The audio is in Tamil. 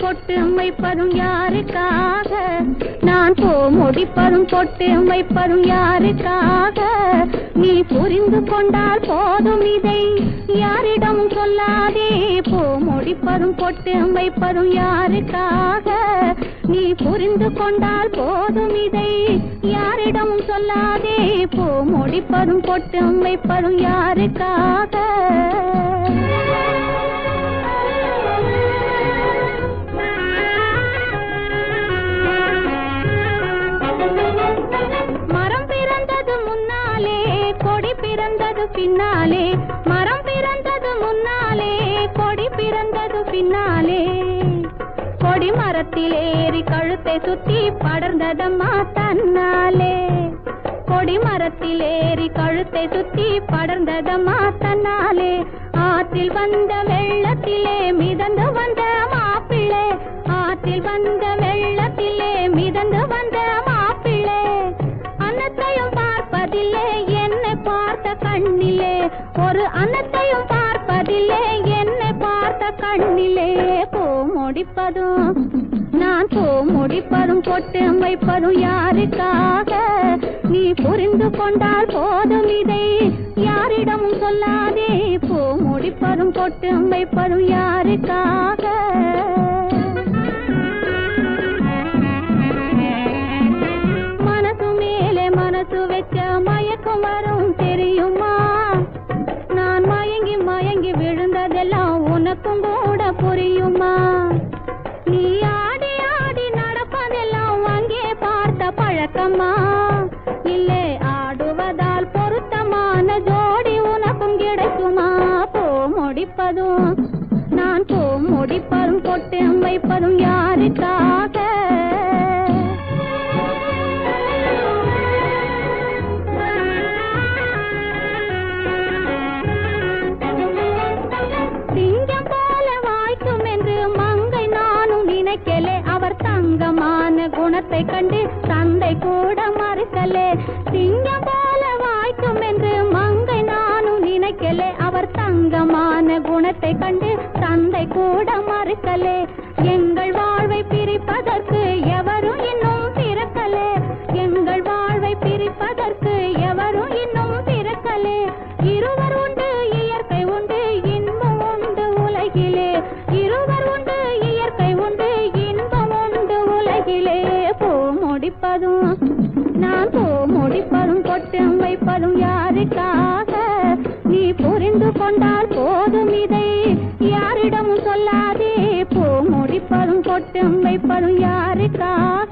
பொட்டும் வைப்பதும் யாருக்காக? நான் பூ முடிப்பதும் பொட்டும் வைப்பதும் யாருக்காக? நீ புரிந்து கொண்டால் போதும், இதை யாரிடம் சொல்லாதே. பூ முடிப்பதும் பொட்டும் வைப்பதும் யாருக்காக? நீ புரிந்து கொண்டால் போதும், இதை யாரிடம் சொல்லாதே. பூ முடிப்பதும் பொட்டும் வைப்பதும் யாருக்காக? மரம் பிறந்தது முன்னாலே, கொடி பிறந்தது பின்னாலே. மரம் பிறந்தது முன்னாலே, கொடி பிறந்தது பின்னாலே. கொடி மரத்தில் ஏறி கழுத்தை சுத்தி படர்ந்ததம்மா தன்னாலே. கொடி மரத்தில் ஏறி கழுத்தை சுத்தி படர்ந்ததம்மா தன்னாலே. ஆற்றில் வந்த வெள்ளத்திலே மிதந்து வந்த மாப்பிள்ளை. ஆற்றில் வந்த வெள்ளத்திலே மிதந்து வந்த மாப்பிள்ளை. அன்னத்தையும் பார்ப்பதில்லை என்னை பார்த்த கண்ணிலே. ஒரு அன்னத்தையும் பார்ப்பதில்லை என்னை பார்த்த கண்ணிலே. பூ முடிப்பதும் நான் பூ முடிப்பதும் பொட்டும் வைப்பதும் யாருக்காக? நீ புரிந்து கொண்டால் போதும், இதை யாரிடமும் சொல்லாதே. பூ முடிப்பதும் பொட்டும் வைப்பதும் யாருக்காக? மனசு மேலே மனசு வச்ச மயக்கம் வரும் தெரியுமா? நான் மயங்கி மயங்கி விழுந்ததெல்லாம் உனக்கும் கூட புரியுமா? நீ ஆடி ஆடி நடப்பதெல்லாம் அங்கே பார்த்த பழக்கமா? இல்லை ஆடுவதால் பொருத்தமான ஜோடி உனக்கும் கிடைக்குமா? பூ முடிப்பதும் நான் பூ முடிப்பதும் பொட்டும் வைப்பதும் யாருக்காக? சிங்கம் போல வாய்க்கும் என்று மங்கை நானும் நினைக்கலே. அவர் தங்கமான குணத்தை கண்டு தந்தை கூட மறுக்கலே. சிங்கம் போல வாய்க்கும் என்று மங்கை நானும் நினைக்கலே. அவர் தங்கமான குணத்தை கண்டு தந்தை கூட மறுக்கலே. எங்கள் வாழ்வை பிரிப்பதற்கு எவரும் இன்னும் பிறக்கலே. எங்கள் வாழ்வை பிரிப்பதற்கு எவரும் இன்னும் பிறக்கலே. இருவர் உண்டு இயற்கை உண்டு இன்பம் உண்டு உலகிலே. இருவர் உண்டு இயற்கை உண்டு இன்பம் உண்டு உலகிலே. பூ முடிப்பதும் நான் பூ முடிப்பதும் பொட்டும் வைப்பதும் யாருக்காக? நீ புரிந்து கொண்டால் போதும், இதை யாரிடமும் சொல்லாதே. பூ முடிப்பதும் பொட்டும் வைப்பதும் யாருக்காக?